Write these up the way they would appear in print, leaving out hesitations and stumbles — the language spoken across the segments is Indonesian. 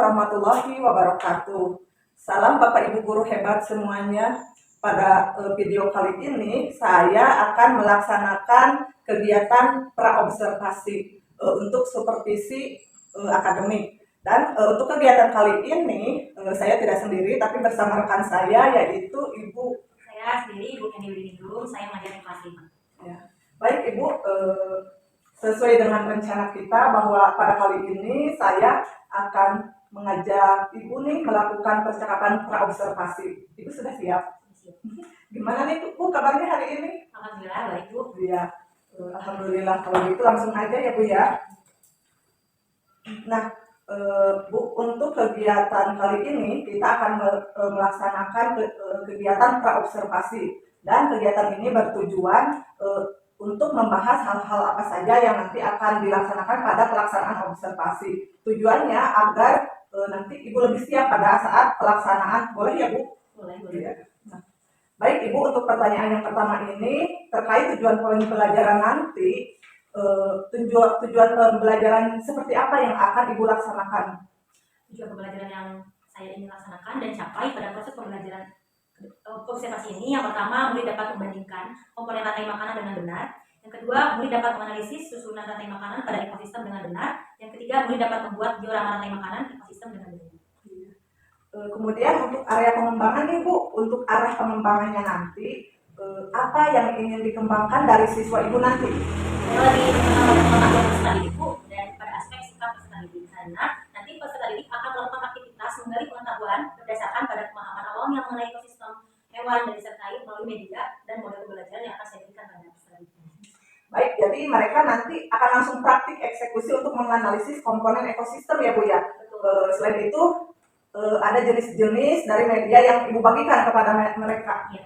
warahmatullahi wabarakatuh. Salam Bapak Ibu guru hebat semuanya. Pada video kali ini saya akan melaksanakan kegiatan praobservasi untuk supervisi akademik. Dan untuk kegiatan kali ini saya tidak sendiri tapi bersama rekan saya yaitu Ibu. Saya sendiri Ibu Kendi Widindung, saya mengajar di kelas 5. Ya. Baik Ibu, sesuai dengan rencana kita bahwa pada kali ini saya akan mengajak Ibu nih melakukan percakapan praobservasi. Ibu sudah siap? Gimana nih Bu kabarnya hari ini? Alhamdulillah baik Bu. Iya, alhamdulillah. Kalau gitu langsung aja ya Bu ya. Nah, Bu, untuk kegiatan kali ini kita akan melaksanakan kegiatan praobservasi dan kegiatan ini bertujuan untuk membahas hal-hal apa saja yang nanti akan dilaksanakan pada pelaksanaan observasi. Tujuannya agar nanti Ibu lebih siap pada saat pelaksanaan. Boleh ya Bu? Boleh. Ya. Nah, baik Ibu, untuk pertanyaan yang pertama ini terkait tujuan pembelajaran nanti. Tujuan pembelajaran seperti apa yang akan Ibu laksanakan? Tujuan pembelajaran yang saya ingin laksanakan dan capai pada proses pembelajaran observasi ini, yang pertama, murid dapat membandingkan komponen rantai makanan dengan benar. Yang kedua, murid dapat menganalisis susunan rantai makanan pada ekosistem dengan benar. Yang ketiga, murid dapat membuat diorama rantai makanan ekosistem dengan benar. Kemudian untuk area pengembangan nih Bu, untuk arah pengembangannya nanti apa yang ingin dikembangkan dari siswa Ibu nanti? Lebih mengenal peserta didik Bu, dan pada aspek sikap peserta didik, karena nanti peserta didik akan melakukan aktivitas menggali pengetahuan berdasarkan pada pemahaman awalnya mengenai ekosistem hewan dan disertai melalui media dan model pembelajaran yang akan saya berikan pada peserta didik. Baik, jadi mereka nanti akan langsung praktik eksekusi untuk menganalisis komponen ekosistem ya Bu ya. Selain itu ada jenis-jenis dari media yang Ibu bagikan kepada mereka. Ya.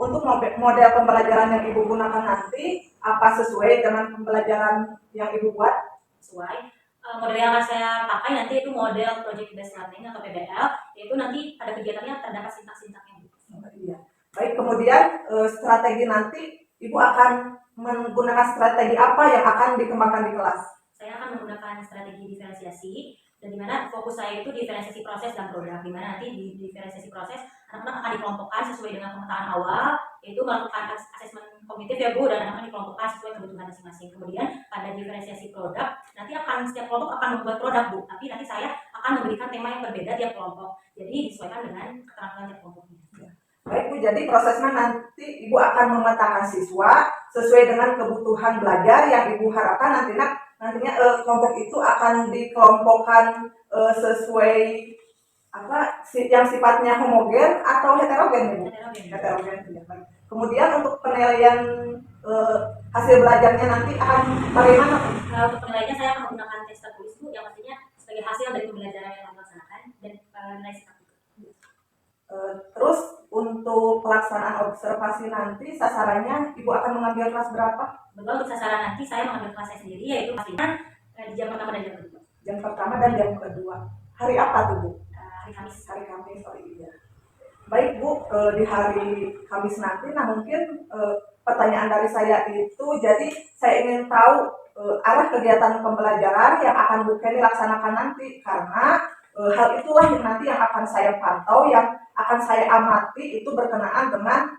Untuk model pembelajaran yang Ibu gunakan nanti, apa sesuai dengan pembelajaran yang Ibu buat? Sesuai. Model yang akan saya pakai nanti itu model Project Based Learning atau PBL, yaitu nanti pada kegiatannya terdapat sintak-sintaknya. Iya. Baik, kemudian strategi nanti Ibu akan menggunakan strategi apa yang akan dikembangkan di kelas? Saya akan menggunakan strategi diferensiasi, dan dimana fokus saya itu diferensiasi proses dan produk, dimana nanti di diferensiasi proses anak-anak akan dikelompokkan sesuai dengan pengetahuan awal, yaitu melakukan asesmen kognitif ya Bu, dan anak-anak dikelompokkan sesuai kebutuhan masing-masing. Kemudian pada diferensiasi produk, nanti akan setiap kelompok akan membuat produk Bu, tapi nanti saya akan memberikan tema yang berbeda tiap kelompok, jadi disesuaikan dengan keterampilan tiap kelompoknya. Baik Bu, jadi prosesnya nanti Ibu akan memetakan siswa sesuai dengan kebutuhan belajar yang Ibu harapkan nantinya kelompok itu akan dikelompokkan sesuai apa yang sifatnya homogen atau heterogen? Heterogen. Kemudian untuk penilaian hasil belajarnya nanti akan bagaimana? Untuk penilaiannya saya akan menggunakan tes tertulis Bu, yang pastinya sebagai hasil dari pembelajaran yang kami laksanakan dan nilai sikap. Terus untuk pelaksanaan observasi nanti sasarannya Ibu akan mengambil kelas berapa? Betul, untuk sasaran nanti saya mengambil kelas saya sendiri, yaitu pastinya di jam pertama dan jam kedua. Jam pertama dan jam kedua. Hari apa tuh Bu? Hari Kamis. Hari Kamis, oh iya. Baik Bu, di hari Kamis nanti, nah mungkin pertanyaan dari saya itu, jadi saya ingin tahu arah kegiatan pembelajaran yang akan Bu Kenny laksanakan nanti, karena hal itulah yang nanti yang akan saya pantau, yang akan saya amati itu berkenaan dengan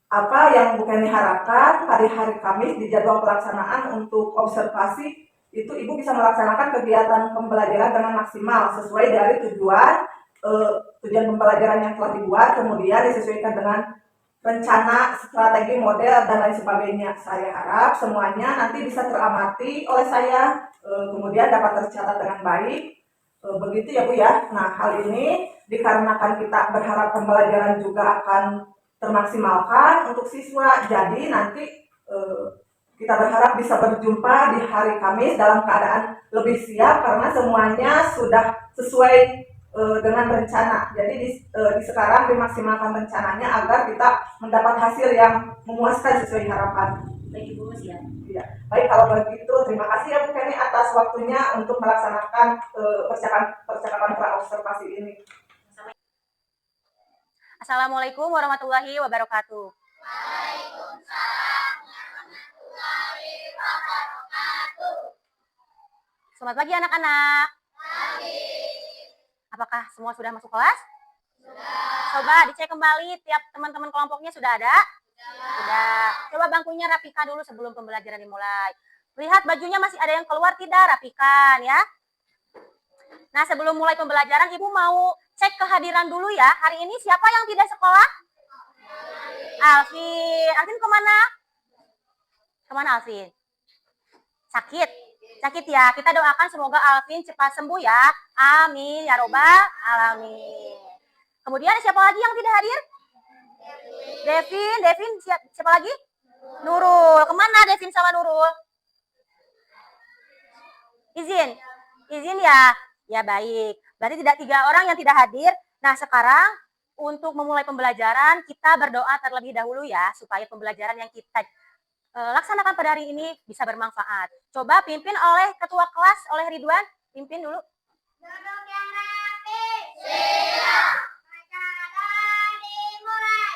apa yang Bu Kenny harapkan pada hari Kamis di jadwal pelaksanaan untuk observasi. Itu Ibu bisa melaksanakan kegiatan pembelajaran dengan maksimal sesuai dari tujuan pembelajaran yang telah dibuat, kemudian disesuaikan dengan rencana, strategi, model, dan lain sebagainya. Saya harap semuanya nanti bisa teramati oleh saya, kemudian dapat tercatat dengan baik. Begitu ya Bu ya. Nah, hal ini dikarenakan kita berharap pembelajaran juga akan termaksimalkan untuk siswa, jadi nanti kita berharap bisa berjumpa di hari Kamis dalam keadaan lebih siap karena semuanya sudah sesuai dengan rencana. Jadi di sekarang dimaksimalkan rencananya agar kita mendapat hasil yang memuaskan sesuai harapan. Baik Ibu, siap. Ya. Baik, kalau begitu terima kasih ya Bu Kenny atas waktunya untuk melaksanakan percakapan praobservasi ini. Assalamualaikum warahmatullahi wabarakatuh. Waalaikumsalam warahmatullahi wabarakatuh. Selamat pagi anak-anak. Apakah semua sudah masuk kelas? Coba dicek kembali tiap teman-teman kelompoknya sudah ada? Sudah. Coba bangkunya rapikan dulu sebelum pembelajaran dimulai. Lihat bajunya masih ada yang keluar tidak? Rapikan ya. Nah, sebelum mulai pembelajaran, Ibu mau cek kehadiran dulu ya. Hari ini siapa yang tidak sekolah? Alvin. Alvin kemana? Kemana Alvin? Sakit. Sakit ya. Kita doakan semoga Alvin cepat sembuh ya. Amin ya robbal alamin. Kemudian siapa lagi yang tidak hadir? Devin, siapa lagi? Nurul. Kemana Devin sama Nurul? Izin ya. Ya baik. Berarti tidak 3 orang yang tidak hadir. Nah sekarang untuk memulai pembelajaran kita berdoa terlebih dahulu ya supaya pembelajaran yang kita laksanakan pada hari ini bisa bermanfaat. Coba pimpin oleh ketua kelas, oleh Ridwan. Pimpin dulu. Duduk yang rapi. Siap. Acara dimulai.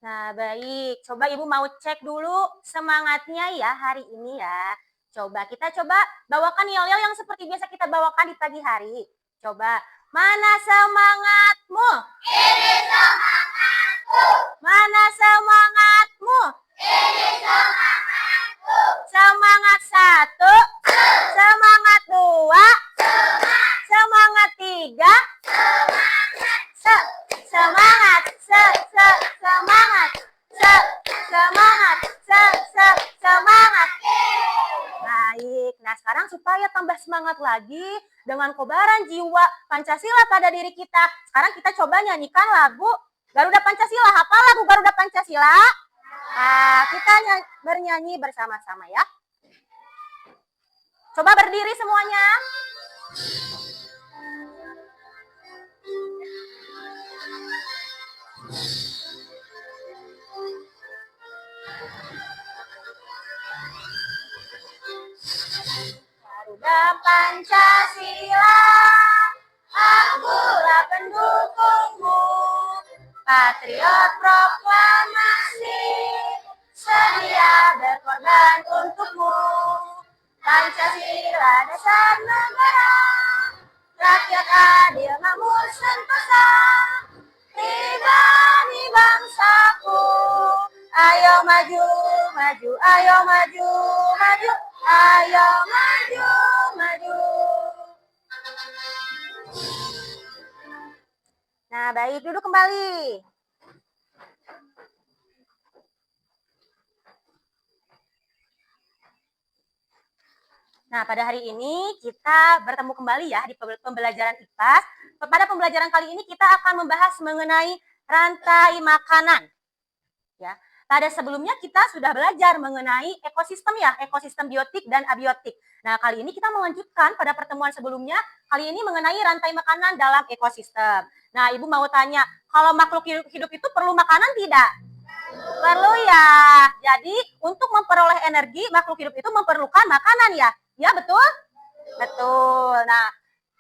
Nah, baik. Coba Ibu mau cek dulu semangatnya ya hari ini ya. Kita coba bawakan yel-yel yang seperti biasa kita bawakan di pagi hari. Coba, mana semangatmu? Ini semangatku. Mana semangatmu? Ini semangatku. Semangat 1, semangat 2, semangat 3, semangat, semangat. Baik, nah sekarang supaya tambah semangat lagi dengan kobaran jiwa Pancasila pada diri kita. Sekarang kita coba nyanyikan lagu Garuda Pancasila. Hafal lagu Garuda Pancasila? Nah, kita bernyanyi bersama-sama ya. Coba berdiri semuanya. Garuda Pancasila, akulah pendukungmu, patriot proklamasi, sedia berkorban untukmu. Pancasila dasar negara, rakyat adil makmur sentosa, pribadi bangsaku. Ayo maju, maju, ayo maju, maju, ayo maju, maju. Nah, baik, duduk kembali. Nah, pada hari ini kita bertemu kembali ya di pembelajaran IPA. Pada pembelajaran kali ini kita akan membahas mengenai rantai makanan. Ya. Pada sebelumnya kita sudah belajar mengenai ekosistem ya, ekosistem biotik dan abiotik. Nah, kali ini kita melanjutkan pada pertemuan sebelumnya, kali ini mengenai rantai makanan dalam ekosistem. Nah, Ibu mau tanya, kalau makhluk hidup itu perlu makanan tidak? Perlu ya. Jadi, untuk memperoleh energi, makhluk hidup itu memerlukan makanan ya. Ya, betul? Betul. Nah,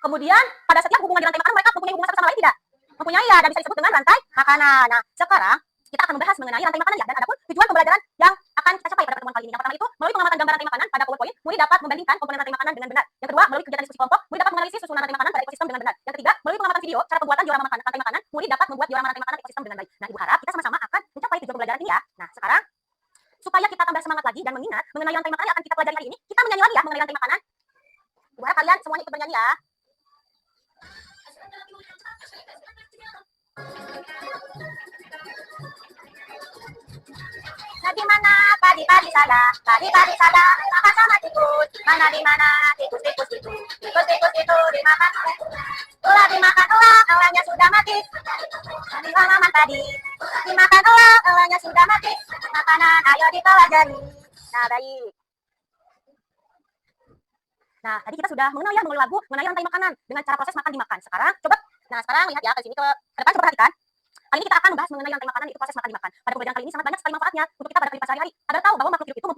kemudian pada setiap hubungan di rantai makanan mereka mempunyai hubungan satu sama lain tidak? Mempunyai ya, dan bisa disebut dengan rantai makanan. Nah, sekarang kita akan membahas mengenai rantai makanan ya, dan adapun tujuan pembelajaran yang akan kita capai pada pertemuan kali ini. Yang pertama itu, melalui pengamatan gambar rantai makanan pada PowerPoint, murid dapat membandingkan komponen rantai makanan dengan benar. Yang kedua, melalui kegiatan diskusi kelompok, murid dapat menganalisis susunan rantai makanan pada ekosistem dengan benar. Yang ketiga, melalui pengamatan video cara pembuatan diorama rantai makanan, murid dapat membuat diorama rantai makanan ekosistem dengan baik. Nah, Ibu harap kita sama-sama akan mencapai tujuan pembelajaran ini ya. Nah, sekarang supaya kita tambah semangat lagi dan mengingat mengenai rantai makanan yang akan kita pelajari hari ini, kita menyanyi lagi ya mengenai rantai makanan. Ibu harap kalian semuanya ikut bernyanyi ya. Nah di mana padi-padi sada, padi-padi sada, makan sama tikus. Mana di mana tikus-tikus itu, tikus-tikus itu dimakan oleh ular. Ular dimakan ular, ularnya sudah mati. Di halaman tadi, dimakan ular, ularnya sudah mati. Makanan ayo dipelajari. Nah baik. Nah tadi kita sudah mengenal ya mengenai lagu, mengenai rantai makanan dengan cara proses makan dimakan. Sekarang lihat ya ke sini ke depan, coba perhatikan. Kali ini kita akan membahas mengenai rantai makanan, itu proses makan dimakan. Pada pembelajaran kali ini sangat banyak sekali manfaatnya untuk kita pada kehidupan sehari-hari. Agar tahu bahwa makhluk hidup itu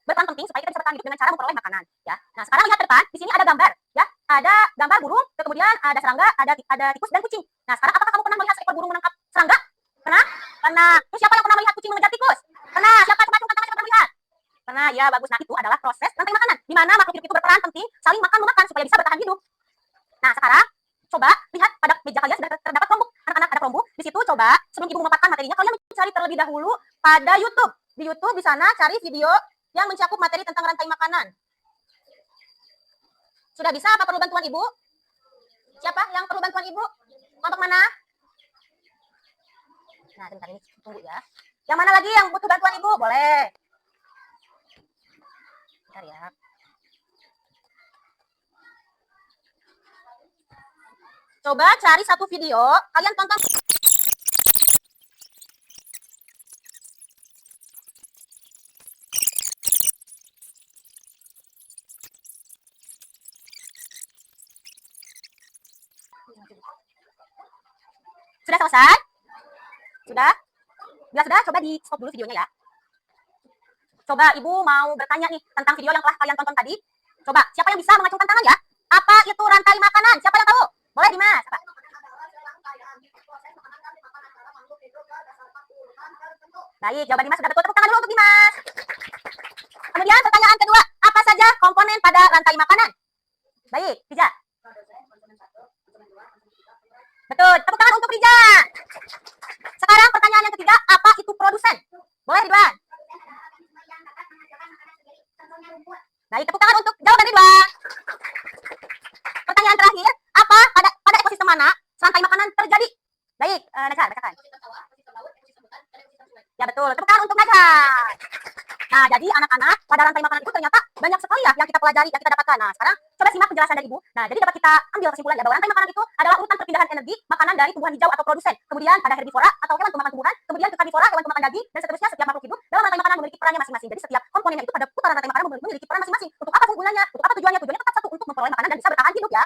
berperan penting supaya kita bisa bertahan hidup dengan cara memperoleh makanan. Ya. Nah sekarang lihat ke depan, di sini ada gambar. Ya, ada gambar burung, kemudian ada serangga, ada tikus dan kucing. Nah sekarang apakah kamu pernah melihat seekor burung menangkap serangga? Pernah? Pernah. Terus siapa yang pernah melihat kucing mengejar tikus? Pernah. Siapa coba angkat tangan siapa pernah melihat? Pernah. Ya bagus. Nah itu adalah proses rantai makanan, di mana makhluk hidup itu berperan penting saling makan memakan supaya bisa bertahan hidup. Nah sekarang coba lihat pada meja kalian sudah terdapat kelompok. Anak-anak ada kelompok. Di situ coba sebelum ibu memaparkan materinya, kalian mencari terlebih dahulu pada YouTube. Di YouTube di sana cari video yang mencakup materi tentang rantai makanan. Sudah bisa apa perlu bantuan ibu? Siapa yang perlu bantuan ibu? Kelompok mana? Nah sebentar ini tunggu ya. Yang mana lagi yang butuh bantuan ibu? Boleh. Bentar ya. Coba cari satu video, kalian tonton. Sudah selesai? Sudah? Bila sudah, coba di stop dulu videonya ya. Coba ibu mau bertanya nih tentang video yang telah kalian tonton tadi. Coba, siapa yang bisa mengacungkan tangan ya? Apa itu rantai makanan? Siapa yang tahu? Boleh Dimas? Apa? Baik, jawaban Dimas sudah betul. Tepuk tangan dulu untuk Dimas. Kemudian pertanyaan kedua, apa saja komponen pada rantai makanan? Baik, Rija. Betul, tepuk tangan untuk Rija. Sekarang pertanyaan yang ketiga, apa itu produsen? Boleh Ridwan? Baik, tepuk tangan untuk jawaban Ridwan. Pertanyaan terakhir, apa pada ekosistem mana rantai makanan terjadi? Baik, Najar, bacakan. Ya betul, tepuk tangan untuk Najar. Nah, jadi anak-anak, pada rantai makanan itu ternyata banyak sekali ya yang kita pelajari, yang kita dapatkan. Nah, sekarang coba simak penjelasan dari Ibu. Nah, jadi dapat kita ambil kesimpulan ya bahwa rantai makanan itu adalah urutan perpindahan energi makanan dari tumbuhan hijau atau produsen, kemudian pada herbivora atau hewan pemakan tumbuhan, kemudian ke karnivora, hewan pemakan daging, dan seterusnya. Setiap makhluk hidup dalam rantai makanan memiliki perannya masing-masing. Jadi setiap komponennya itu pada putaran rantai makanan memiliki peran masing-masing. Untuk apa gunanya? Untuk apa tujuannya? Tujuannya tetap satu, untuk memperoleh makanan dan bisa bertahan hidup ya.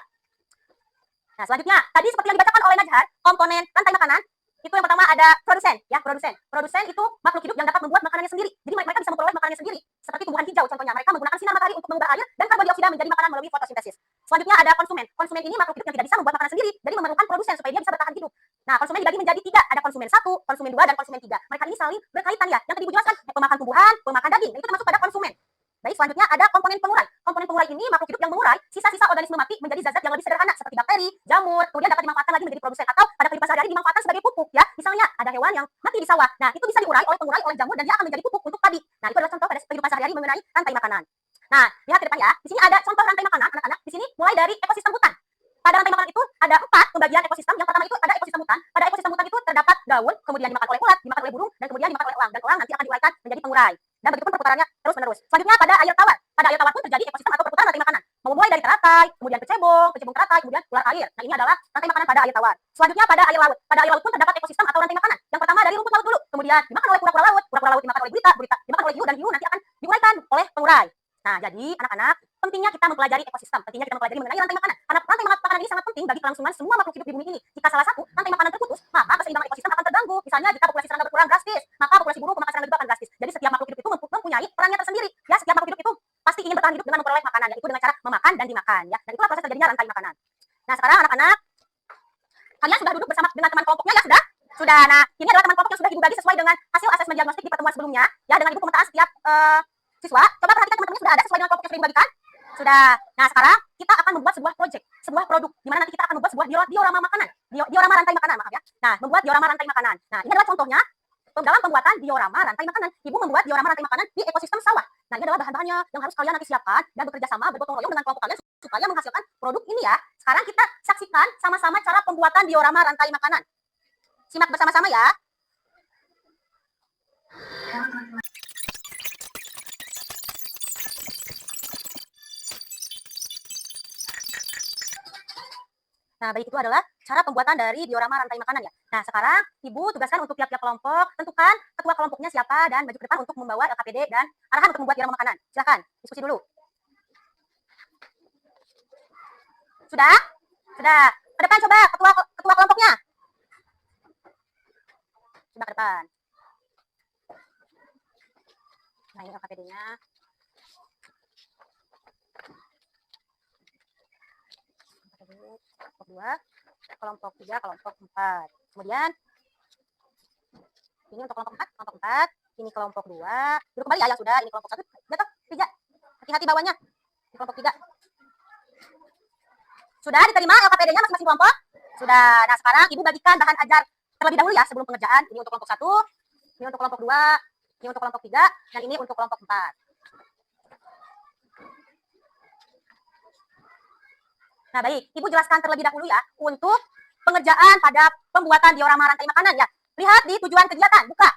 Nah, selanjutnya, tadi seperti yang dibacakan oleh Najhar, komponen rantai makanan itu yang pertama ada produsen, ya produsen. Produsen itu makhluk hidup yang dapat membuat makanannya sendiri. Jadi mereka bisa memperoleh makanannya sendiri. Seperti tumbuhan hijau contohnya, mereka menggunakan sinar matahari untuk mengubah air dan karbon dioksida menjadi makanan melalui fotosintesis. Selanjutnya ada konsumen. Konsumen ini makhluk hidup yang tidak bisa membuat makanan sendiri, jadi memerlukan produsen supaya dia bisa bertahan hidup. Nah, konsumen dibagi menjadi tiga, ada konsumen 1, konsumen 2, dan konsumen 3. Mereka ini saling berkaitan ya. Yang tadi Ibu jelaskan, pemakan tumbuhan, pemakan daging. Nah, itu termasuk pada konsumen. Baik, selanjutnya ada komponen pengurai. Komponen pengurai ini makhluk hidup yang mengurai sisa-sisa organisme mati menjadi zat-zat yang lebih sederhana seperti bakteri, jamur, kemudian dapat dimanfaatkan lagi menjadi produsen atau pada kehidupan sehari-hari dimanfaatkan sebagai pupuk ya. Misalnya ada hewan yang mati di sawah. Nah, itu bisa diurai oleh pengurai oleh jamur dan dia akan menjadi pupuk untuk padi. Nah, itu adalah contoh pada kehidupan sehari-hari mengenai rantai makanan. Nah, lihat ke depan ya. Di sini ada contoh rantai makanan anak-anak. Di sini mulai dari ekosistem hutan. Pada rantai makanan itu ada 4 pembagian ekosistem. Yang pertama itu ada ekosistem hutan. Pada ekosistem hutan itu terdapat daun, kemudian dimakan oleh ulat, dimakan oleh burung, dan kemudian dimakan oleh elang. Dan elang nanti akan diuraikan menjadi pengurai. Dan begitupun perputarannya terus-menerus. Selanjutnya pada air tawar. Pada air tawar pun terjadi ekosistem atau perputaran rantai makanan. Memulai dari teratai, kemudian kecebong teratai, kemudian ular air. Nah, ini adalah rantai makanan pada air tawar. Selanjutnya pada air laut. Pada air laut pun terdapat ekosistem atau rantai makanan. Yang pertama dari rumput laut dulu, kemudian dimakan oleh kura-kura laut dimakan oleh gurita dimakan oleh hiu, dan hiu nanti akan diuraikan oleh pengurai. Nah, jadi anak-anak, pentingnya kita mempelajari ekosistem, pentingnya kita mempelajari mengenai rantai makanan. Karena rantai makanan ini sangat penting bagi kelangsungan semua makhluk hidup di bumi ini. Jika salah satu rantai makanan terputus, maka keseimbangan ekosistem akan terganggu. Misalnya jika populasi serangga berkurang drastis, maka populasi burung pemakan serangga juga akan drastis. Jadi setiap makhluk hidup itu mempunyai perannya tersendiri. Ya, setiap makhluk hidup itu pasti ingin bertahan hidup dengan memperoleh makanan, yaitu dengan cara memakan dan dimakan. Ya, dan itulah proses terjadinya rantai makanan. Nah, sekarang anak-anak, kalian sudah duduk bersama dengan teman kelompoknya ya sudah? Sudah. Nah, ini adalah teman kelompok yang sudah Ibu bagi sesuai dengan hasil asesmen diagnostik di pertemuan sebelumnya. Ya, dengan Ibu pemetaan setiap siswa. Coba perhatikan teman-temannya sudah ada sesuai dengan kelompok yang sudah dibagikan? Sudah. Nah, sekarang kita akan membuat sebuah project, sebuah produk di mana nanti kita akan membuat sebuah diorama makanan. Diorama rantai makanan, maaf ya. Nah, membuat diorama rantai makanan. Nah, ini adalah contohnya dalam pembuatan diorama rantai makanan. Ibu membuat diorama rantai makanan di ekosistem sawah. Nah, ini adalah bahan-bahannya yang harus kalian nanti siapkan dan bekerja sama bergotong royong dengan kelompok kalian supaya menghasilkan produk ini ya. Sekarang kita saksikan sama-sama cara pembuatan diorama rantai makanan. Simak bersama-sama ya. Nah, baik itu adalah cara pembuatan dari diorama rantai makanan ya. Nah, sekarang Ibu tugaskan untuk tiap-tiap kelompok, tentukan ketua kelompoknya siapa dan maju ke depan untuk membawa LKPD dan arahan untuk membuat diorama makanan. Silakan, diskusi dulu. Sudah? Sudah. Ke depan coba ketua kelompoknya. Coba ke depan. Nah, ini LKPD-nya. Kelompok 2, kelompok 3, kelompok 4. Kemudian ini untuk kelompok 4, ini kelompok 2. Duduk kembali ya yang sudah, ini kelompok 1. Jatuh, 3. Hati-hati bawahnya. Di kelompok 3. Sudah diterima LKPD-nya masing-masing kelompok? Sudah. Nah, sekarang Ibu bagikan bahan ajar terlebih dahulu ya sebelum pengerjaan. Ini untuk kelompok 1, ini untuk kelompok 2, ini untuk kelompok 3, dan ini untuk kelompok 4. Nah, baik. Ibu jelaskan terlebih dahulu ya untuk pengerjaan pada pembuatan diorama rantai makanan ya. Lihat di tujuan kegiatan, buka.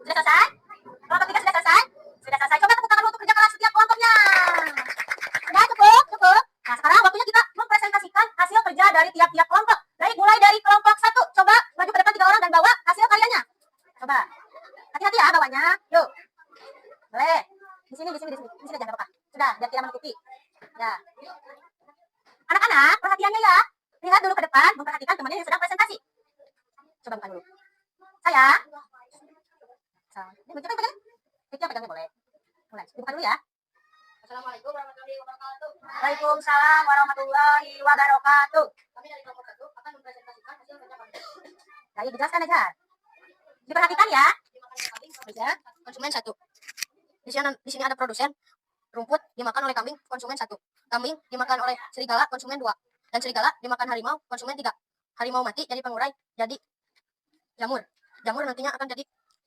Sudah selesai? Kelompok 3 sudah selesai? Sudah selesai. Coba tepuk tangan untuk kerja keras setiap kelompoknya. Sudah cukup? Cukup. Nah, sekarang waktunya kita mempresentasikan hasil kerja dari tiap-tiap kelompok. Baik, mulai dari kelompok 1. Coba maju ke depan 3 orang dan bawa hasil karyanya. Coba. Hati-hati ya bawanya. Yuk. Boleh. Di sini aja apa-apa. Sudah, biar tidak menutupi. Ya. Anak-anak, perhatiannya ya. Lihat dulu ke depan, memperhatikan temannya yang sedang presentasi. Coba buka dulu. Sayang. Ini pegang. Kita pegangnya boleh. Mulai. Dibuka dulu ya. Assalamualaikum warahmatullahi wabarakatuh. Waalaikumsalam warahmatullahi wabarakatuh. Kami dari kelompok 1 akan mempresentasikan hasil kerja kami. Baik, dijelaskan aja. Diperhatikan ya. Dimakan oleh kambing, konsumen 1. Di sini ada produsen. Rumput dimakan oleh kambing, konsumen 1. Kambing dimakan oleh serigala, konsumen 2. Dan serigala dimakan harimau, konsumen 3. Harimau mati jadi pengurai, jadi jamur. Jamur nantinya akan jadi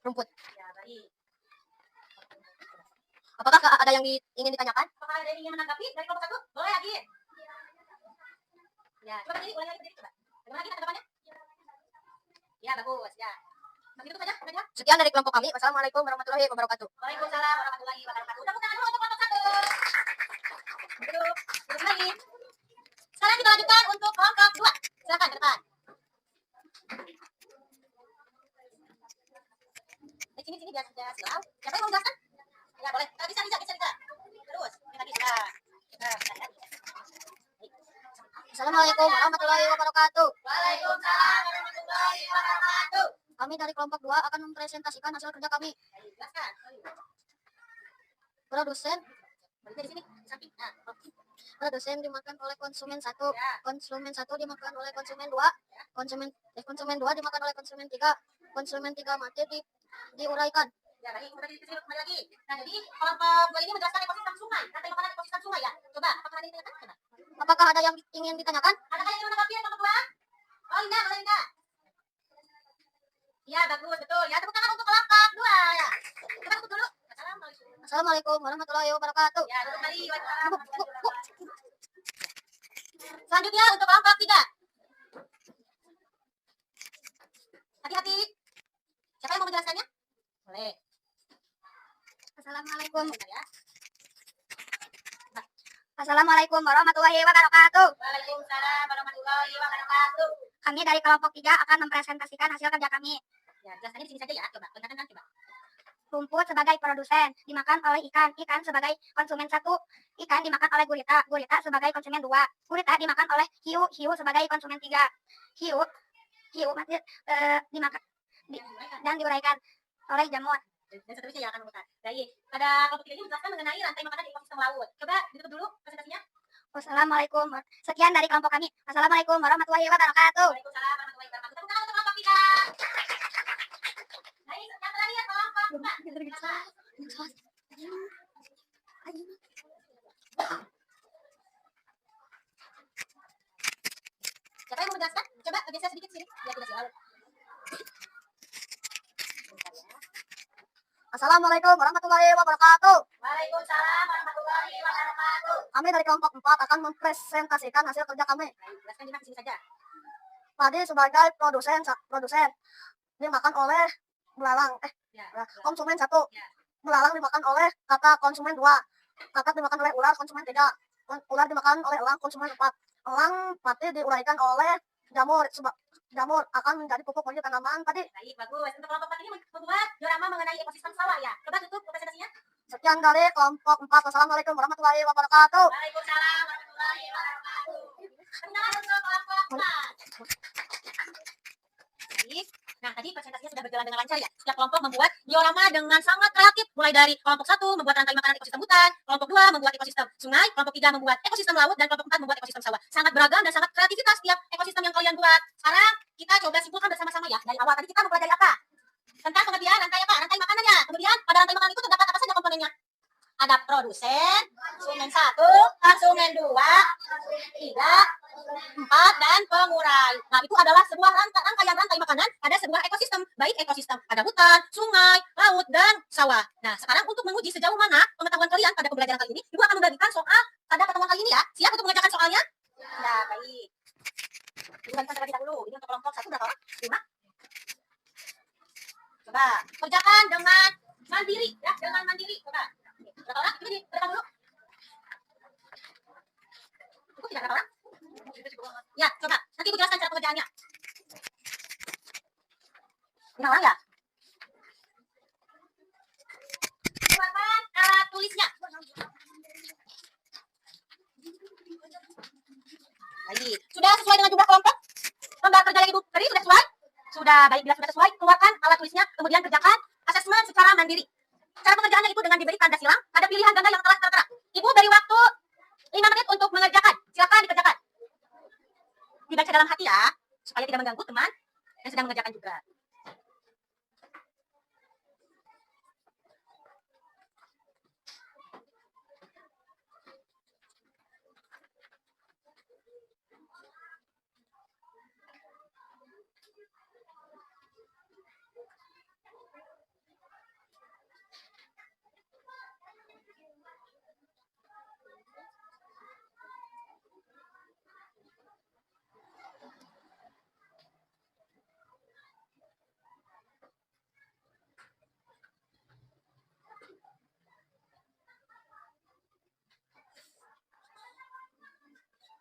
rumput. Ya, baik. Apakah ada yang ingin ditanyakan? Apakah ada yang ingin menanggapi dari kelompok 1? Boleh lagi. Ya, coba berdiri, ulangi lagi berdiri coba. Bagaimana lagi tanggapannya? Ya, bagus. Ya. Begitu saja, saja. Sekian dari kelompok kami. Wassalamualaikum warahmatullahi wabarakatuh. Waalaikumsalam warahmatullahi wabarakatuh. Tepuk tangan dulu untuk kelompok 1. Duduk. Duduk lagi. Sekarang kita lanjutkan untuk kelompok 2. Silakan ke depan. Di sini biar silau. Siapa yang mau menjelaskan? Ya, boleh. Bisa. Terus. Ini lagi sudah. Assalamualaikum warahmatullahi wabarakatuh. Waalaikumsalam warahmatullahi wabarakatuh. Kami dari kelompok 2 akan mempresentasikan hasil kerja kami. Jelaskan. Produsen berarti di sini samping. Nah, produsen dimakan oleh konsumen satu, konsumen satu dimakan oleh konsumen dua, konsumen dua dimakan oleh konsumen tiga mati diuraikan. Ya, baik. Kembali lagi. Nah, jadi kelompok 2 ini menjelaskan ekosistem sungai. Rantai makanan ekosistem sungai ya. Coba, apakah ada yang ditanyakan? Coba. Apakah ada yang ingin ditanyakan? Adakah yang ingin menanggapi kelompok 2? Oh, Linda, boleh Linda. Iya, bagus, betul. Ya, tepuk tangan untuk kelompok 2 ya. Kita tutup dulu. Assalamualaikum. Assalamualaikum warahmatullahi wabarakatuh. Ya, tutup kembali. Waalaikumsalam. Selanjutnya untuk kelompok 3. Hati-hati. Siapa yang mau menjelaskannya? Boleh. Assalamualaikum. Bentar ya. Assalamualaikum warahmatullahi wabarakatuh. Waalaikumsalam warahmatullahi wabarakatuh. Kami dari kelompok 3 akan mempresentasikan hasil kerja kami. Ya, jelaskannya di sini saja ya. Coba, perlihatkan coba. Rumput sebagai produsen dimakan oleh ikan sebagai konsumen satu, ikan dimakan oleh gurita sebagai konsumen dua, gurita dimakan oleh hiu sebagai konsumen tiga, hiu masih dimakan dan diuraikan oleh jamur. Dan seterusnya yang akan memutar. Baik, pada kelompok 3 ini menjelaskan mengenai rantai makanan di ekosistem laut. Coba ditutup dulu presentasinya. Wassalamualaikum. Sekian dari kelompok kami. Assalamualaikum warahmatullahi wabarakatuh. Waalaikumsalam warahmatullahi wabarakatuh. Tepuk tangan untuk kelompok 3. Baik, yang terakhir kelompok 4. Siapa yang mau menjelaskan? Coba bergeser sedikit sini. Biar tidak silau. Assalamualaikum warahmatullahi wabarakatuh. Waalaikumsalam warahmatullahi wabarakatuh. Kami dari kelompok 4 akan mempresentasikan hasil kerja kami. Baik, jelaskan di sini saja. Tadi sebagai produsen dimakan oleh belalang. Ya, Konsumen satu. Ya. Belalang dimakan oleh kakak konsumen 2. Kakak dimakan oleh ular konsumen 3. Ular dimakan oleh elang konsumen 4. Elang mati diuraikan oleh jamur. Jamur akan menjadi pupuk bagi tanaman tadi. baik, bagus. Untuk kelompok 4 ini membuat diorama mengenai ekosistem sawah ya. Coba tutup presentasinya. Sekian dari kelompok 4. Wassalamualaikum warahmatullahi wabarakatuh. Waalaikumsalam warahmatullahi wabarakatuh. Tepuk tangan untuk kelompok 4. Baik. Nah, tadi presentasinya sudah berjalan dengan lancar ya. Setiap kelompok membuat diorama dengan sangat kreatif. Mulai dari kelompok 1 membuat rantai makanan ekosistem hutan, kelompok 2 membuat ekosistem sungai, kelompok 3 membuat ekosistem laut, dan kelompok 4 membuat ekosistem sawah. Sangat beragam dan sangat kreativitas setiap ekosistem yang kalian buat. Sekarang kita coba simpulkan bersama-sama ya. Dari awal tadi kita mempelajari apa? Tentang pengertian rantai apa? Rantai makanannya. Kemudian pada rantai makanan itu terdapat apa saja komponennya? Ada produsen, konsumen 1, konsumen 2, 3, 4, dan pengurai. Nah, itu adalah sebuah rangkaian rantai makanan pada sebuah ekosistem. Baik ekosistem, ada hutan, sungai, laut, dan sawah. Nah, sekarang untuk menguji sejauh mana pengetahuan kalian pada pembelajaran kali ini, Ibu akan membagikan soal pada pertemuan kali ini ya. Siap untuk mengerjakan soalnya? Ya, baik. Ibu bagikan terlebih dahulu. Ini untuk kelompok 1 berapa orang? 5. Coba, kerjakan dengan mandiri. Ya, dengan mandiri. Coba. Berapa orang? Ini berapa dulu? Cukup tidak berapa orang? Ya, coba. Nanti Ibu jelaskan cara pengerjaannya. 5 orang ya? Keluarkan alat tulisnya. Baik. Sudah sesuai dengan jumlah kelompok? Lembar kerja yang Ibu tadi sudah sesuai? Sudah. Baik, bila sudah sesuai, keluarkan alat tulisnya, kemudian kerjakan asesmen secara mandiri. Cara pengerjaannya itu dengan diberi tanda silang pada pilihan ganda yang telah tertera. Ibu beri waktu 5 menit untuk mengerjakan. Silakan dikerjakan. Dibaca dalam hati ya, supaya tidak mengganggu teman yang sedang mengerjakan juga.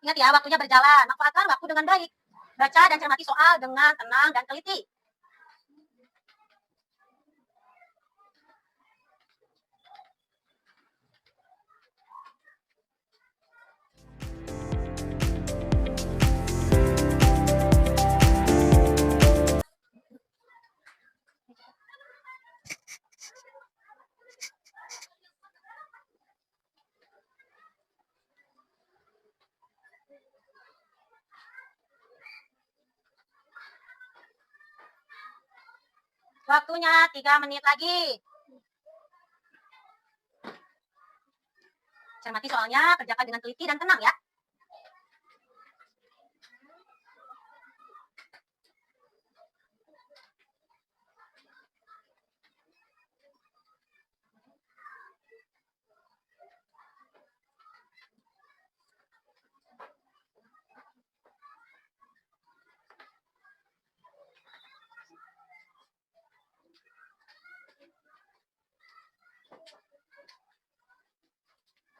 Ingat ya, waktunya berjalan. Manfaatkan waktu dengan baik. Baca dan cermati soal dengan tenang dan teliti. Waktunya 3 menit lagi. Cermati soalnya, kerjakan dengan teliti dan tenang ya.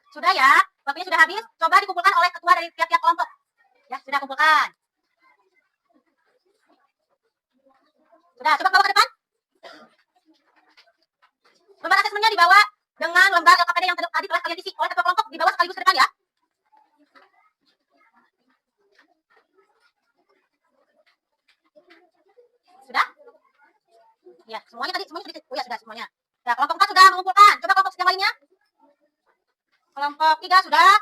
Sudah ya, waktunya sudah habis. Coba dikumpulkan oleh ketua dari tiap-tiap kelompok. Ya, sudah kumpulkan. Sudah, coba bawa ke depan. Lembar asesmennya dibawa dengan lembar LKPD yang tadi telah kalian isi oleh ketua kelompok, dibawa sekaligus ke depan ya. Sudah? Ya, semuanya tadi. Oh ya, sudah semuanya. Ya, kelompok 4 sudah mengumpulkan. Coba kelompok yang lainnya. Kelompok 3 sudah.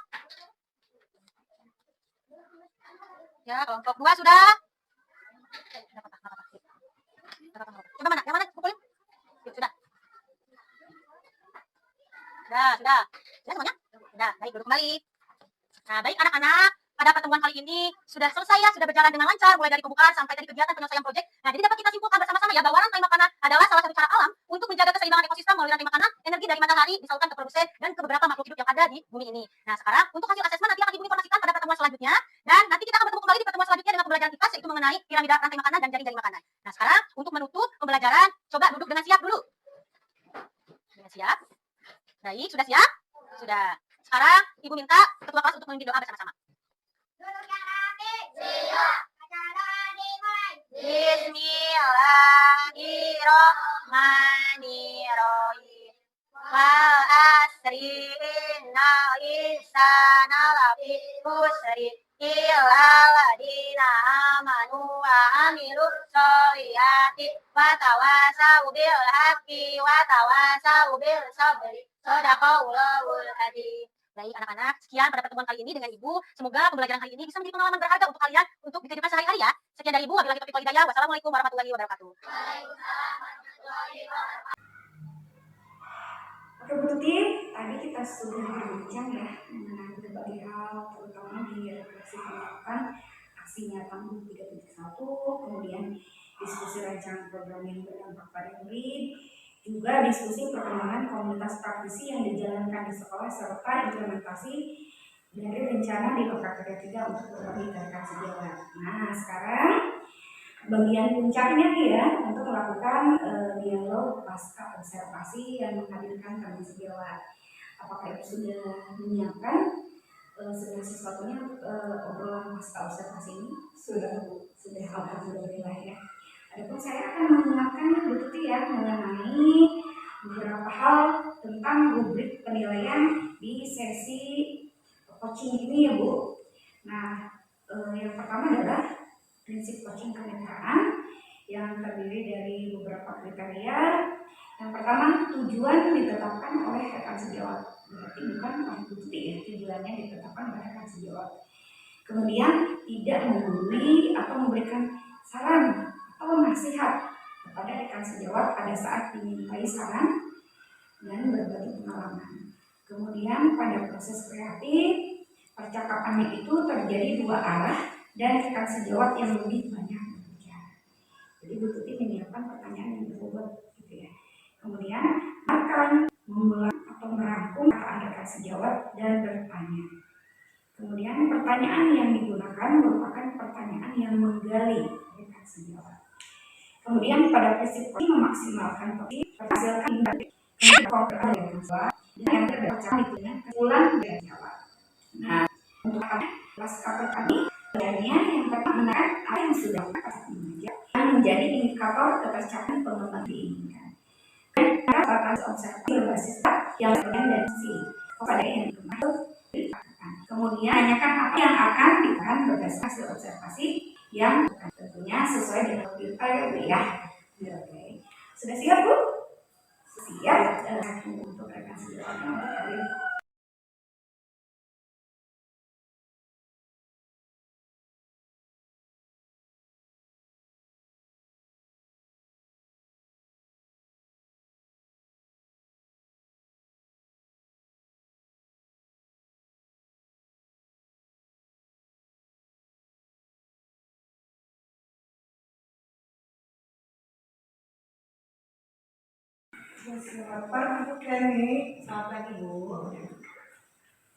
Ya, kelompok 2 sudah. Coba mana? Yang mana? Kumpulin. Yuk, sudah. Sudah. Sudah semuanya? Sudah, baik, duduk kembali. Nah, baik anak-anak, pada pertemuan kali ini sudah selesai ya, sudah berjalan dengan lancar, mulai dari pembukaan sampai dari kegiatan penyelesaian proyek. Nah, jadi dapat kita simpulkan bersama-sama ya, bahwa rantai makanan adalah salah satu cara alam untuk menjaga keseimbangan ekosistem melalui rantai makanan, energi dari matahari disalurkan ke produsen dan ke beberapa makhluk hidup yang ada di bumi ini. Nah, sekarang untuk hasil asesmen nanti akan Ibu informasikan pada pertemuan selanjutnya, dan nanti kita akan bertemu kembali di pertemuan selanjutnya dengan pembelajaran IPAS, yaitu mengenai piramida rantai makanan dan jaring-jaring makanan. Nah, sekarang untuk menutup pembelajaran, coba duduk dengan siap dulu. Dengan siap. Baik, sudah siap? Sudah. Sekarang Ibu minta ketua kelas untuk memimpin doa bersama-sama. Bismillahirrahmanirrahim. Wal asri innal insana lafi khusri illa ladina amanu wa amilus sholihati wa tawasau bil haqqi wa tawasau bil sabri. Shadaqallahul adzim. Baik anak-anak, sekian pada pertemuan kali ini dengan Ibu. Semoga pembelajaran kali ini bisa menjadi pengalaman berharga untuk kalian untuk di kehidupan sehari-hari ya. Sekian dari Ibu, wabillahi taufiq wal hidayah. Wassalamualaikum warahmatullahi wabarakatuh. Oke Bu Tuti, tadi kita sudah berbincang ya mengenai berbagai hal, terutama di refleksi penerapan aksi nyata 3.1, kemudian diskusi rancangan program yang berdampak pada murid, juga diskusi perkembangan komunitas praktisi yang dijalankan di sekolah serta implementasi dari rencana di PKKD 3 untuk berbagi tarikan sejawat. Nah, sekarang bagian puncaknya nih ya untuk melakukan dialog pasca observasi yang menghadirkan tamu sejawat. Apakah Ibu sudah menyiapkan segala sesuatunya untuk obrolan pasca observasi ini? Sudah Bu, sudah alhamdulillah ya. Adapun saya akan mengingatkan Bu Tuti ya mengenai beberapa hal tentang rubrik penilaian di sesi coaching ini ya Bu. Nah, yang pertama adalah prinsip coaching kemitraan yang terdiri dari beberapa kriteria. Yang pertama, tujuan ditetapkan oleh rekan sejawat. Berarti bukan oleh Bu Tuti ya, tujuannya ditetapkan oleh rekan sejawat. Kemudian tidak membuli atau memberikan saran atau nasihat kepada rekan sejawat pada saat dimintai saran dan berbagi pengalaman. Kemudian pada proses kreatif, percakapannya itu terjadi dua arah dan rekan sejawat yang lebih banyak berbicara. Jadi Bu Tuti menyiapkan pertanyaan yang berbobot gitu ya. Kemudian akan mengulang atau merangkum pertanyaan rekan sejawat dan bertanya. Kemudian pertanyaan yang digunakan merupakan pertanyaan yang menggali rekan sejawat. Kemudian pada prinsip ini memaksimalkan topik, menghasilkan konkret dari siswa dan yang berdasarkan itu kesimpulan dari jawab. Nah, untuk pasca kami sebenarnya yang pertama menarik apa yang sudah yang menjadi indikator ketercapaian pengembangan diinginkan. Dan atas observasi berbasis yang bertendensi kepada yang dimaksud. Kemudian tanyakan apa yang akan dilakukan berdasarkan hasil observasi yang tentunya sesuai dengan kriteria ya. Oke. Sudah siap Bu? Siap untuk rekan sejawat. Selamat pagi Bu Kenny. Selamat pagi Bu.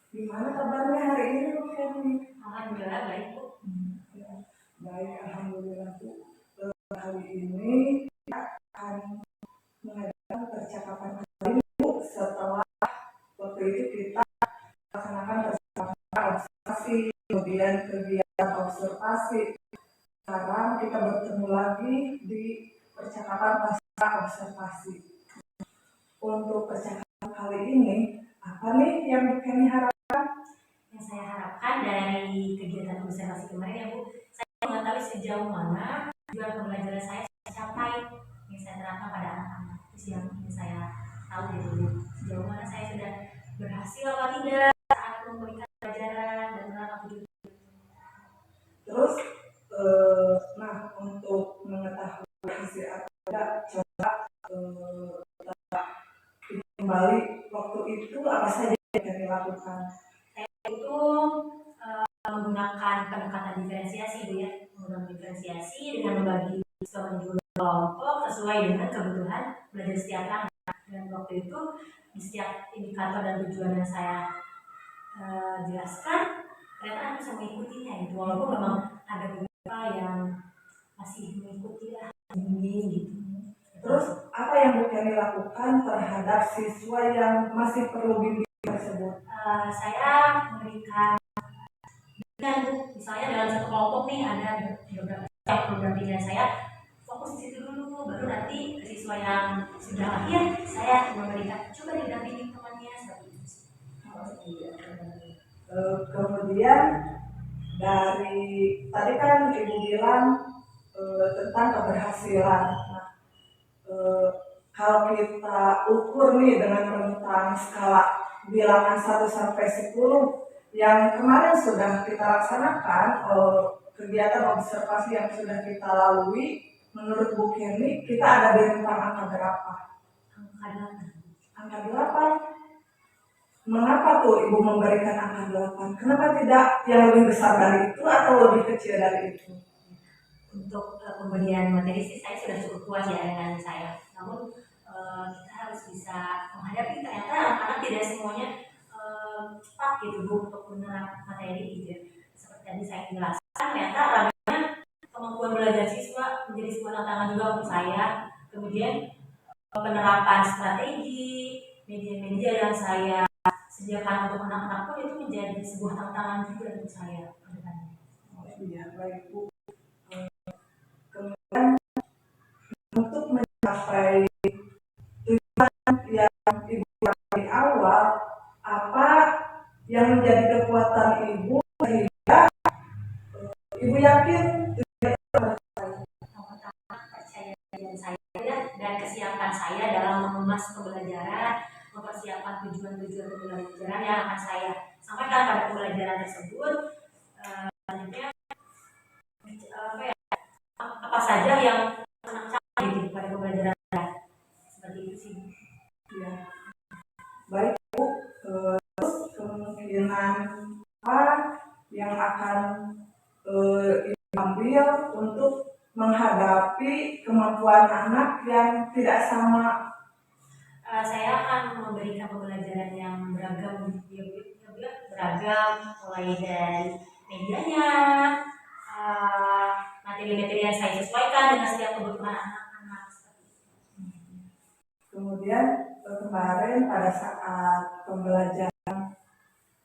Gimana kabarnya hari ini Bu Kenny? Alhamdulillah baik Bu. Baik, alhamdulillah Bu. Hari ini kita akan mengadakan percakapan kembali Bu setelah waktu itu kita laksanakan percakapan observasi, kemudian kegiatan observasi. Sekarang kita bertemu lagi di percakapan pasca observasi. Untuk percakapan kali ini, apa nih yang Bu Kenny harapkan? Yang saya harapkan dari kegiatan observasi kemarin ya Bu, saya mengetahui sejauh mana tujuan pembelajaran saya capai yang saya terapkan pada anak-anak. Itu yang ingin saya tahu dari Bu, sejauh mana saya sudah berhasil apa tidak saat memberikan pelajaran dan menerapkan tujuan. Terus, nah untuk mengetahui hasil atau tidak, coba kembali waktu itu apa saja yang dilakukan? Itu menggunakan pendekatan diferensiasi Bu ya, menggunakan diferensiasi dengan membagi siswa menjadi kelompok sesuai dengan kebutuhan belajar setiap anak. Dan waktu itu di setiap indikator dan tujuan yang saya jelaskan, ternyata anak bisa mengikutinya gitu. Walaupun memang ada beberapa yang masih mengikuti lah, bimbing gitu. Terus apa yang Bu Kenny lakukan terhadap siswa yang masih perlu bimbing tersebut? Saya memberikan bimbingan Bu, misalnya dalam satu kelompok nih ada beberapa yang program bimbingan saya fokus di situ dulu, baru nanti ke siswa yang sudah akhir saya memberikan coba didampingi temannya seperti itu. Kemudian dari tadi kan Ibu bilang tentang keberhasilan. Nah, kalau kita ukur nih dengan rentang skala bilangan 1 sampai 10 yang kemarin sudah kita laksanakan, kegiatan observasi yang sudah kita lalui, menurut Bu Kenny kita ada di rentang angka berapa? Angka 8. Mengapa tuh Ibu memberikan angka 8? Kenapa tidak yang lebih besar dari itu atau lebih kecil dari itu? Untuk pemberian materi sih saya sudah cukup puas ya dengan saya. Namun kita harus bisa menghadapi ternyata anak-anak tidak semuanya cepat gitu Bu untuk menerap materi gitu. Seperti tadi saya jelaskan, ternyata ragamnya kemampuan belajar siswa menjadi sebuah tantangan juga untuk saya. Kemudian penerapan strategi media-media yang saya sediakan untuk anak-anak pun itu menjadi sebuah tantangan juga untuk saya ke depannya. Iya, baik Bu. Kemudian untuk mencapai tujuan yang Ibu di awal, apa yang menjadi kekuatan Ibu sehingga Ibu yakin Percaya dengan saya dan kesiapan saya dalam mengemas pembelajaran, mempersiapkan tujuan-tujuan pembelajaran yang akan saya sampaikan pada pembelajaran tersebut. Selanjutnya apa saja yang anak capai gitu pada pembelajaran seperti itu sih. ya. Baik Bu, terus kemungkinan apa yang akan diambil untuk menghadapi kemampuan anak yang tidak sama? Saya akan memberikan pembelajaran yang beragam, beragam mulai dari medianya, materi-materi yang saya sesuaikan dengan setiap kebutuhan anak-anak. Kemudian kemarin pada saat pembelajaran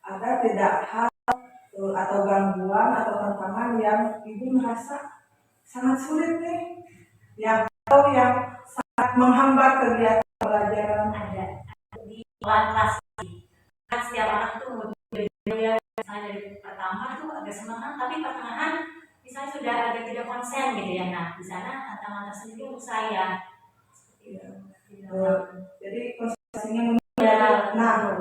ada tidak hal atau gangguan atau tantangan yang Ibu merasa sangat sulit nih, yang atau yang sangat menghambat kegiatan pembelajaran? Ada di kelas kan setiap anak tuh berbeda, misalnya dari pertama tuh agak semangat tapi pertengahan misalnya sudah agak tidak konsen gitu ya. Nah di sana tantangan tersendiri untuk saya. Jadi konsentrasinya nah,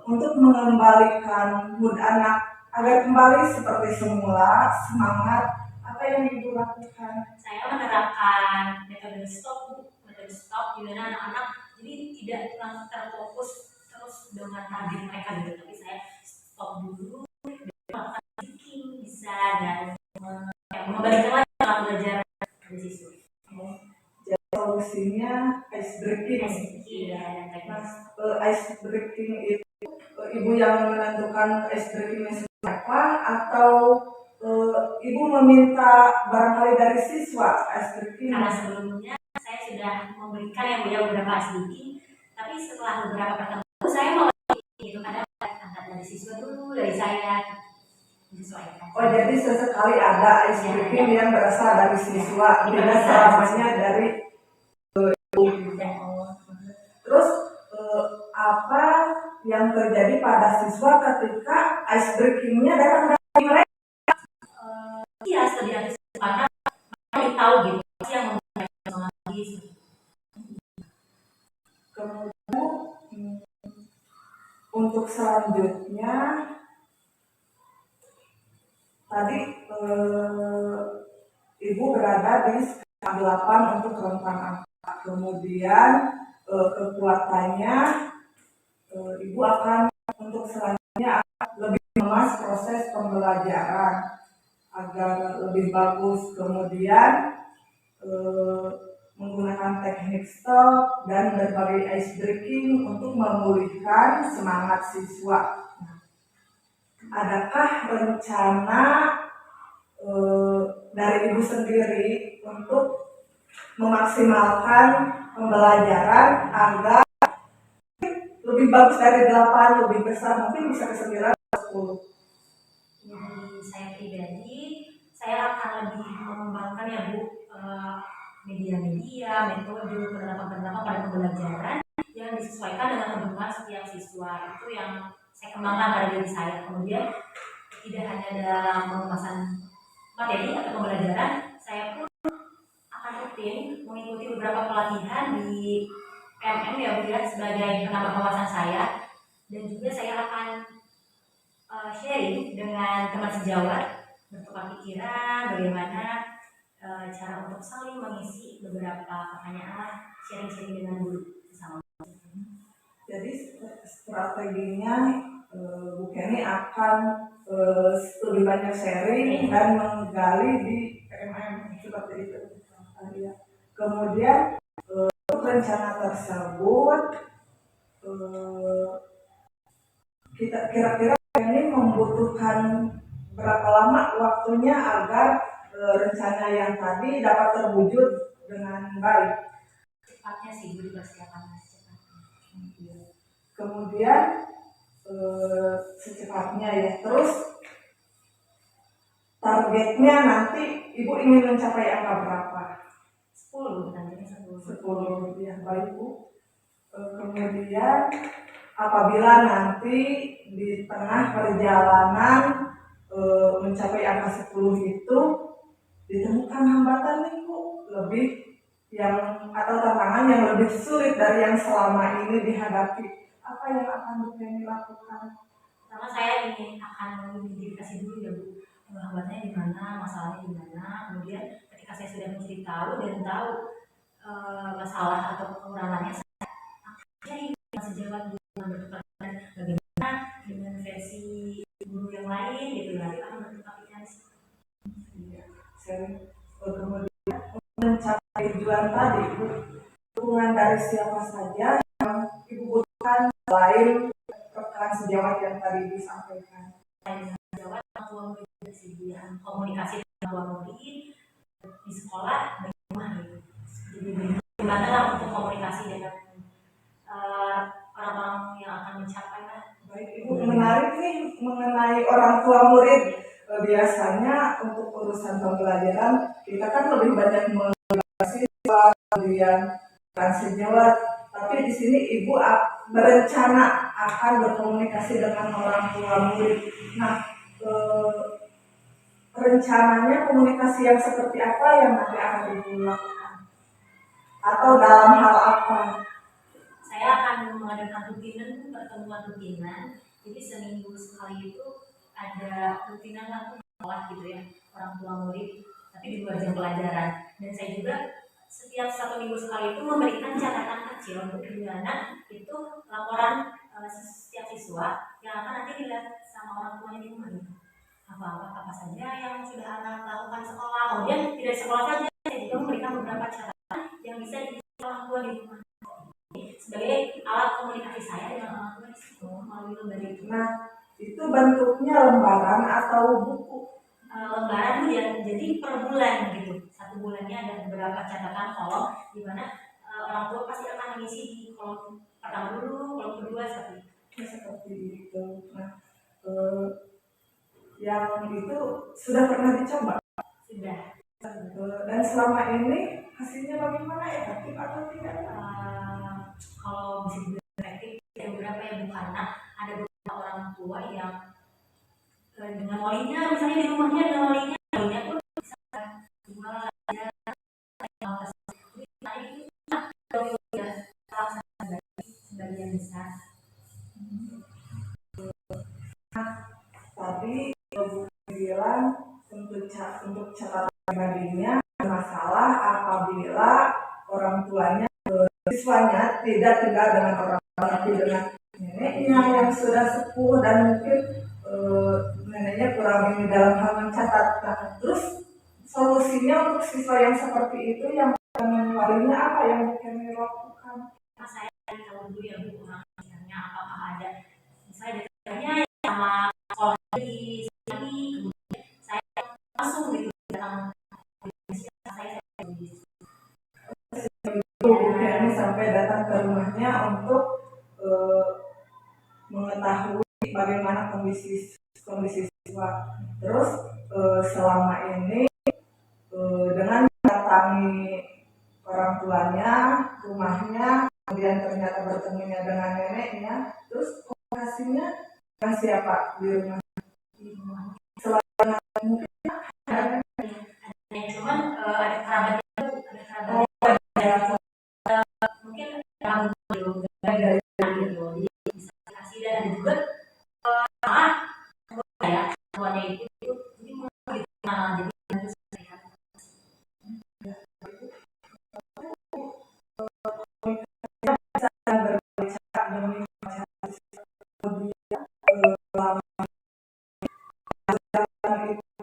untuk mengembalikan mood anak agar kembali seperti semula semangat, apa yang Ibu lakukan? Saya menerapkan metode stop di mana anak-anak jadi tidak terfokus terus dengan target mereka gitu, tapi saya stop dulu, melakukan thinking bisa dan mengembalikan lagi dalam belajar dari siswa. Jadi solusinya ice breaking. Iya. ice breaking itu ibu yang menentukan ice breakingnya seperti apa, atau ibu meminta barangkali dari siswa ice breaking? Karena sebelumnya saya sudah memberikan yang beliau beberapa ice breaking, tapi setelah beberapa pertemuan saya mau itu kadang angkat dari siswa dulu, dari saya disesuaikan. Oh, jadi sesekali ada ice breaking yang berasal dari siswa, tidak selamanya dari Terus apa yang terjadi pada siswa ketika ice breakingnya datang dari mereka? Iya, sebenarnya karena mereka tahu gitu yang membuat lagi. Kemudian untuk selanjutnya tadi ibu berada di skala 8 untuk rentang angka. Kemudian kekuatannya ibu akan untuk selanjutnya lebih mengemas proses pembelajaran agar lebih bagus. Kemudian menggunakan teknik stop dan berbagai ice breaking untuk memulihkan semangat siswa. Adakah rencana dari ibu sendiri untuk memaksimalkan pembelajaran agar lebih bagus dari 8, lebih besar, mungkin bisa ke 9 atau 10? Jadi saya pribadi, saya akan lebih mengembangkan ya Bu, media-media, metode, penerapan-penerapan pada pembelajaran yang disesuaikan dengan kebutuhan setiap siswa. Itu yang saya kembangkan pada diri saya. Kemudian tidak hanya dalam pengemasan materi atau pembelajaran, saya pun akan rutin mengikuti beberapa pelatihan di PMM ya Bu ya, sebagai penambah wawasan saya, dan juga saya akan sharing dengan teman sejawat, bertukar pikiran bagaimana cara untuk saling mengisi beberapa pertanyaan, sharing-sharing dengan guru bersama. Jadi strateginya Bu Kenny akan lebih banyak sharing dan menggali di PMM seperti itu. Kemudian untuk rencana tersebut kita kira-kira ini membutuhkan berapa lama waktunya agar rencana yang tadi dapat terwujud dengan baik? Cepatnya sih Bu, dipersiapkan secepatnya. Kemudian secepatnya ya. Terus targetnya nanti ibu ingin mencapai angka berapa? 10 nantinya 10. 10 ya, baik Bu. Kemudian apabila nanti di tengah perjalanan mencapai angka 10 itu ditemukan hambatan nih Bu, lebih yang atau tantangan yang lebih sulit dari yang selama ini dihadapi, apa yang akan Bu Kenny lakukan? Pertama saya ingin akan mengidentifikasi dulu ya Bu, hambatannya di mana, masalahnya di mana. Kemudian ketika saya sudah mencari tahu dan tahu masalah atau kekurangannya, saya akan sejawat guru yang bertukar pikiran bagaimana dengan versi guru yang lain gitu ya, kita akan bertukar pikiran di situ. Kemudian mencapai tujuan tadi, dukungan dari siapa saja yang ibu butuhkan selain rekan sejawat yang tadi disampaikan? Sejawat orang tua murid persediaan komunikasi dengan orang tua murid di sekolah dan di rumah gitu. Jadi bagaimana lah untuk komunikasi dengan orang-orang yang akan mencapai lah. Baik Ibu, menarik nih mengenai orang tua murid. Biasanya untuk urusan pembelajaran kita kan lebih banyak mengedukasi siswa, kemudian rekan sejawat, tapi di sini Ibu berencana akan berkomunikasi dengan orang tua murid. Nah, rencananya komunikasi yang seperti apa yang nanti akan Ibu lakukan? Atau dalam hal apa? Saya akan mengadakan rutinan, pertemuan rutinan. Jadi seminggu sekali itu ada rutinan langsung sekolah gitu ya, orang tua murid, tapi di luar jam pelajaran. Dan saya juga setiap 1 minggu sekali itu memberikan catatan kecil untuk gimana itu laporan setiap siswa yang akan nanti dilihat sama orang tuanya di rumah gitu. Apa saja yang sudah anak lakukan di sekolah. Kemudian tidak di sekolah saja, saya juga memberikan beberapa catatan yang bisa dilihat orang tua di rumah sebagai alat komunikasi saya dengan bentuknya lembaran atau buku? Lembaran tuh jadi per bulan gitu. Satu bulannya ada beberapa catatan kolom di mana orang tua pasti akan mengisi di kolom pertama dulu, kolom kedua Seperti itu. Nah, yang itu sudah pernah dicoba? sudah. Dan selama ini hasilnya bagaimana, efektif atau tidak? Kalau bisa dibilang efektif, ada beberapa yang bukan. Nah, ada beberapa orang tua yang dengan walinya, misalnya di rumahnya dengan walinya pun bisa dua ya, nah itu ya salah satu sebagian besar. Tadi Ibu bilang untuk catatan pribadinya masalah apabila orang tuanya siswanya tidak tinggal dengan orang tua tapi dengan neneknya yang sudah sepuh dan mungkin neneknya kurang ini dalam hal mencatat. Nah, terus solusinya untuk siswa yang seperti itu yang dengan walinya apa yang kami lakukan? Nah, saya tahu dulu ya Bu, misalnya apakah ada misalnya datanya sama sekolah di sini, kemudian saya langsung gitu datang saya Kami sampai datang ke rumahnya untuk mengetahui bagaimana kondisi siswa. Terus selama ini dengan mendatangi orang tuanya, rumahnya, kemudian ternyata bertemunya dengan neneknya, terus komunikasinya dengan siapa di rumah? Selain mungkin ada cuman ada kerabatnya Bu, mungkin dalam gitu, jadi bisa kasih dan ada juga ya tuanya itu jadi mau gitu, nah jadi harus sehat.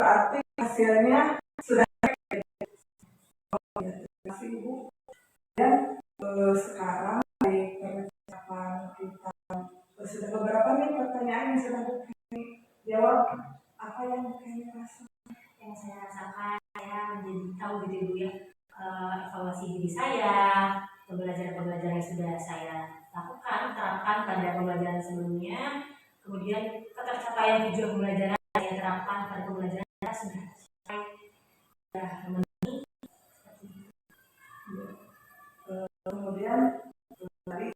berarti hasilnya sudah kasih Ibu. Dan sekarang di percakapan kita sudah beberapa nih pertanyaan yang sudah kami jawab. Apa yang kami rasa? Yang saya rasakan saya menjadi tahu gitu Ibu ya, evaluasi diri saya, pembelajaran yang sudah saya lakukan, terapkan pada pembelajaran sebelumnya, kemudian ketercapaian tujuan pembelajaran saya terapkan pada pembelajaran sudah memenuhi. Kemudian dari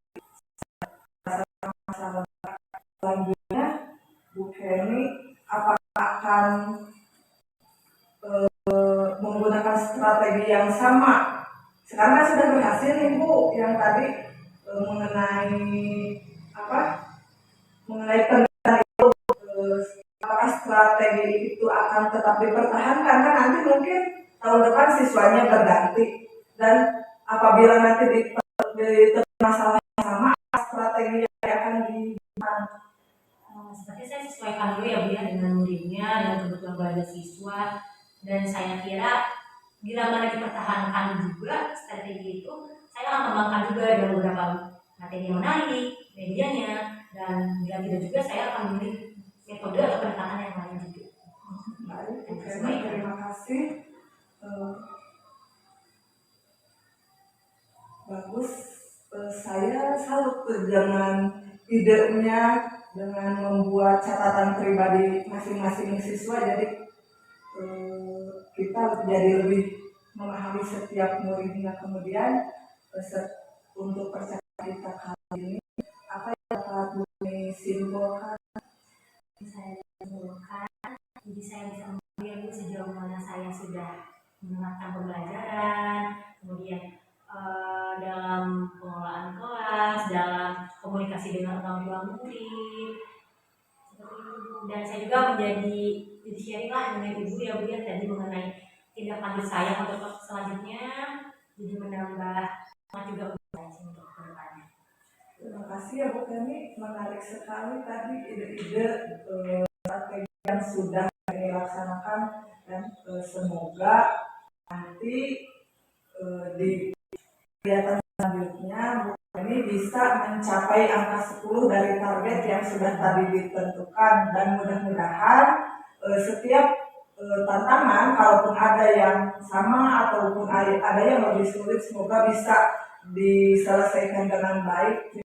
masalah selanjutnya Bu Kenny apakah akan menggunakan strategi yang sama? Sekarang kan sudah berhasil nih Bu yang tadi mengenai apa? Mengenai penelitian itu, apakah strategi itu akan tetap dipertahankan? Kan nanti mungkin tahun depan siswanya berganti dan apabila nanti di masalah yang sama, strategi yang akan digunakan. Seperti saya sesuaikan dulu ya Bu ya dengan muridnya dan kebutuhan belajar siswa, dan saya kira bila mana dipertahankan juga strategi itu, saya akan kembangkan juga dengan beberapa materi yang menarik, medianya, dan bila tidak juga saya akan memilih metode atau pendekatan yang lain juga. Baik, terima kasih. Bagus, saya salut dengan idenya dengan membuat catatan pribadi masing-masing siswa. Jadi kita jadi lebih memahami setiap muridnya. Kemudian untuk percakapan kita kali ini, apa yang dapat disimpulkan? Saya simpulkan, jadi saya bisa mengambil sejauh mana saya sudah menerapkan pembelajaran, kemudian dalam pengelolaan kelas, dalam komunikasi dengan orang tua murid, seperti itu. Dan saya juga menjadi sharing lah dengan Ibu ya Bu ya tadi mengenai tindak lanjut saya untuk selanjutnya, jadi menambah juga belajar untuk kedepannya. Terima kasih ya Bu Kenny, menarik sekali tadi ide-ide strategi yang sudah dilaksanakan dan semoga nanti di kegiatan selanjutnya ini bisa mencapai angka 10 dari target yang sudah tadi ditentukan, dan mudah-mudahan setiap tantangan, kalaupun ada yang sama ataupun ada yang lebih sulit, semoga bisa diselesaikan dengan baik.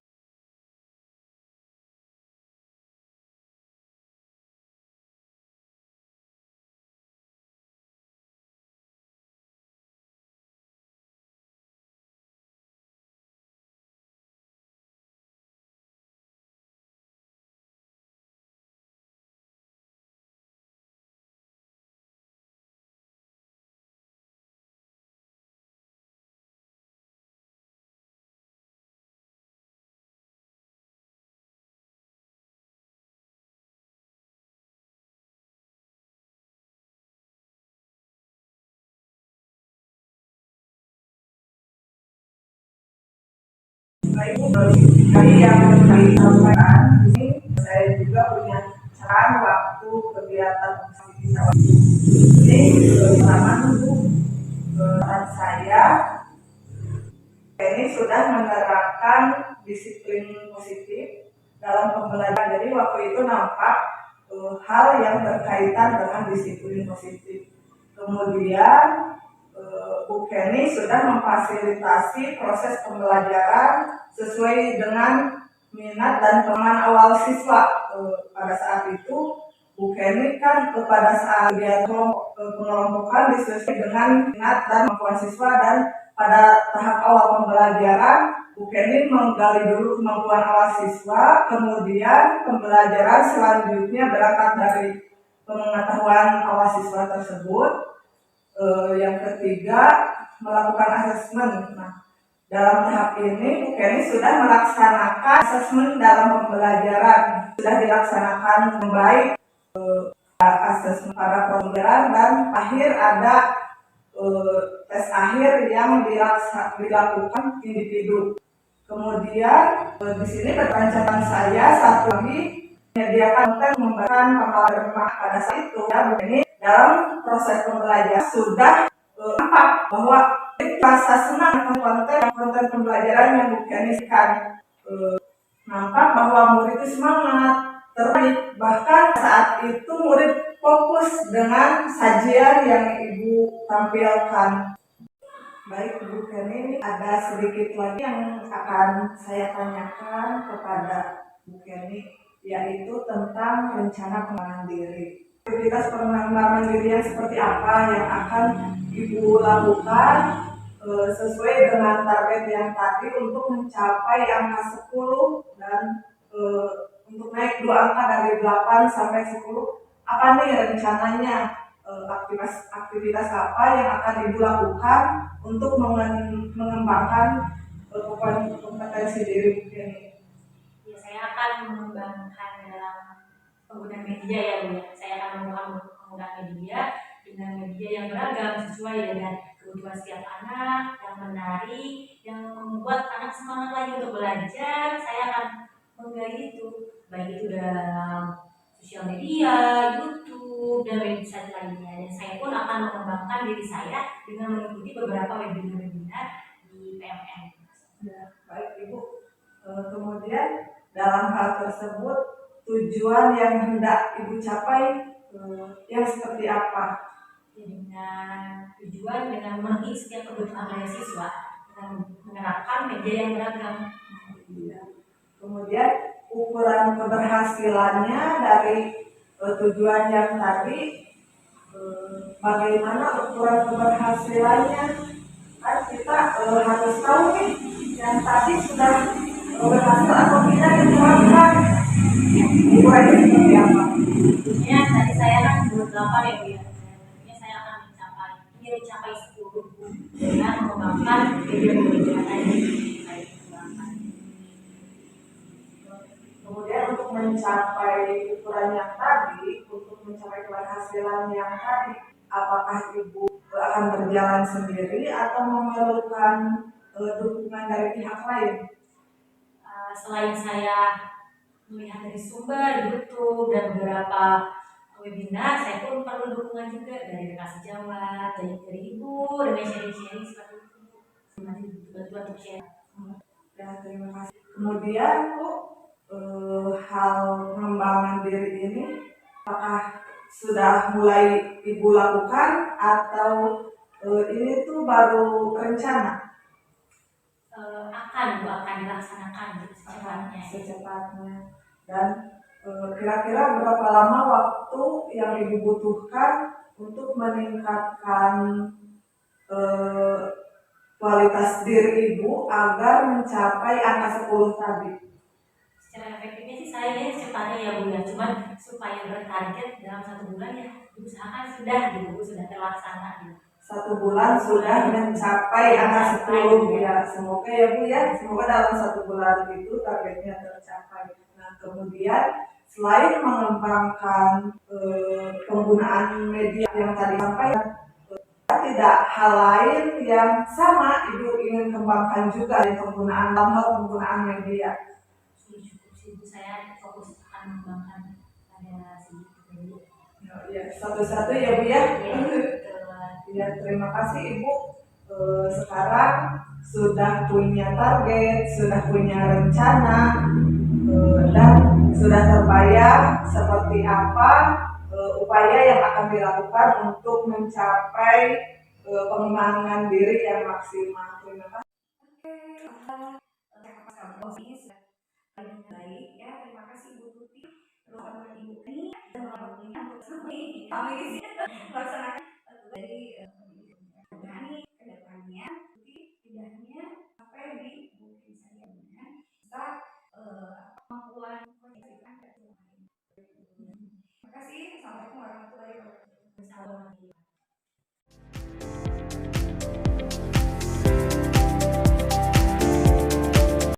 Baik, dari yang saya sampaikan, ini saya juga punya saran waktu kegiatan ini pertama untuk saran saya ini sudah menerapkan disiplin positif dalam pembelajaran. Jadi waktu itu nampak hal yang berkaitan dengan disiplin positif. Kemudian Bu Kenny sudah memfasilitasi proses pembelajaran sesuai dengan minat dan pengalaman awal siswa. Pada saat itu Bu Kenny kan pada saat dia pengelompokan disesuaikan dengan minat dan kemampuan siswa, dan pada tahap awal pembelajaran Bu Kenny menggali dulu kemampuan awal siswa, kemudian pembelajaran selanjutnya berangkat dari pengetahuan awal siswa tersebut. Yang ketiga, melakukan asesmen. Nah, dalam tahap ini Bu Kenny sudah melaksanakan asesmen dalam pembelajaran, sudah dilaksanakan dengan baik asesmen para pembelajaran, dan akhir ada tes akhir yang dilakukan individu. Kemudian di sini perencanaan saya satu lagi menyediakan konten memberikan pemaparan pada saat itu ya Bu Kenny dalam proses pembelajaran sudah nampak bahwa rasa senang konten pembelajaran yang Bu Kenny berikan. Nampak bahwa murid itu semangat, tertarik, bahkan saat itu murid fokus dengan sajian yang Ibu tampilkan. Baik Bu Kenny, ada sedikit lagi yang akan saya tanyakan kepada Bu Kenny, yaitu tentang rencana pengembangan diri. Aktivitas pengembangan diri yang seperti apa yang akan Ibu lakukan sesuai dengan target yang tadi untuk mencapai angka 10 dan untuk naik 2 angka dari 8 sampai 10. Apa nih rencananya, aktivitas apa yang akan Ibu lakukan untuk mengembangkan kompetensi diri Bu Kenny? Ya, saya akan mengembangkan dalam penggunaan media ya Bu ya. Saya akan menggunakan media dengan media yang beragam sesuai dengan kebutuhan setiap anak, yang menarik, yang membuat anak semangat lagi untuk belajar. Saya akan menggali itu, baik itu dalam sosial media, YouTube, dan website lainnya. Dan saya pun akan mengembangkan diri saya dengan mengikuti beberapa webinar-webinar di PMN. Ya, baik Ibu. Kemudian dalam hal tersebut tujuan yang hendak Ibu capai yang seperti apa? Ya, dengan tujuan dengan memenuhi setiap kebutuhan dari siswa dengan menerapkan media yang beragam. Ya. Kemudian ukuran keberhasilannya dari tujuan yang tadi, bagaimana ukuran keberhasilannya? Kan kita harus tahu nih yang tadi sudah berhasil atau tidak diterapkan. Ukurannya seperti apa? Ya, tadi saya kan 28 ya Bu ya. Tentunya saya akan mencapai 10 dengan mengembangkan media pembelajaran yang saya kembangkan. Kemudian untuk mencapai ukuran yang tadi, untuk mencapai keberhasilan yang tadi, apakah Ibu akan berjalan sendiri atau memerlukan dukungan dari pihak lain? Selain saya melihat dari sumber di YouTube dan beberapa webinar, saya pun perlu dukungan juga dari rekan sejawat, dari Ibu, dengan sharing-sharing seperti itu. Nanti bantuan untuk share. Ya, terima kasih. Kemudian Bu, hal pengembangan diri ini apakah sudah mulai Ibu lakukan atau ini tuh baru rencana? Akan dilaksanakan gitu secepatnya. Secepatnya. Dan kira-kira berapa lama waktu yang Ibu butuhkan untuk meningkatkan eh, kualitas diri Ibu agar mencapai angka 10 tadi? Secara efektifnya sih saya secepatnya ya Bu ya, cuman supaya bertarget dalam 1 bulan ya diusahakan sudah gitu Bu, sudah terlaksana gitu. 1 bulan sudah mencapai angka 10 ya. Semoga ya Bu ya, semoga dalam 1 bulan itu targetnya tercapai. Nah kemudian selain mengembangkan penggunaan media yang tadi sampaikan, tidak hal lain yang sama Ibu ingin kembangkan juga di penggunaan dalam hal penggunaan media. Cukup sih Bu, saya fokus akan mengembangkan pada si Ya, satu-satu ya Bu ya. Ya, terima kasih Ibu. Sekarang sudah punya target, sudah punya rencana, dan sudah terbayang seperti apa upaya yang akan dilakukan untuk mencapai pengembangan diri yang maksimal. Terima kasih. Baik ya, terima kasih Bu Tuti, terutama Ibu ini dan kami di sini melaksanakan dari kami ke depannya tidaknya sampai di mungkin saya dengan bisa kemampuan konsisten. Terima kasih. Assalamualaikum warahmatullahi wabarakatuh.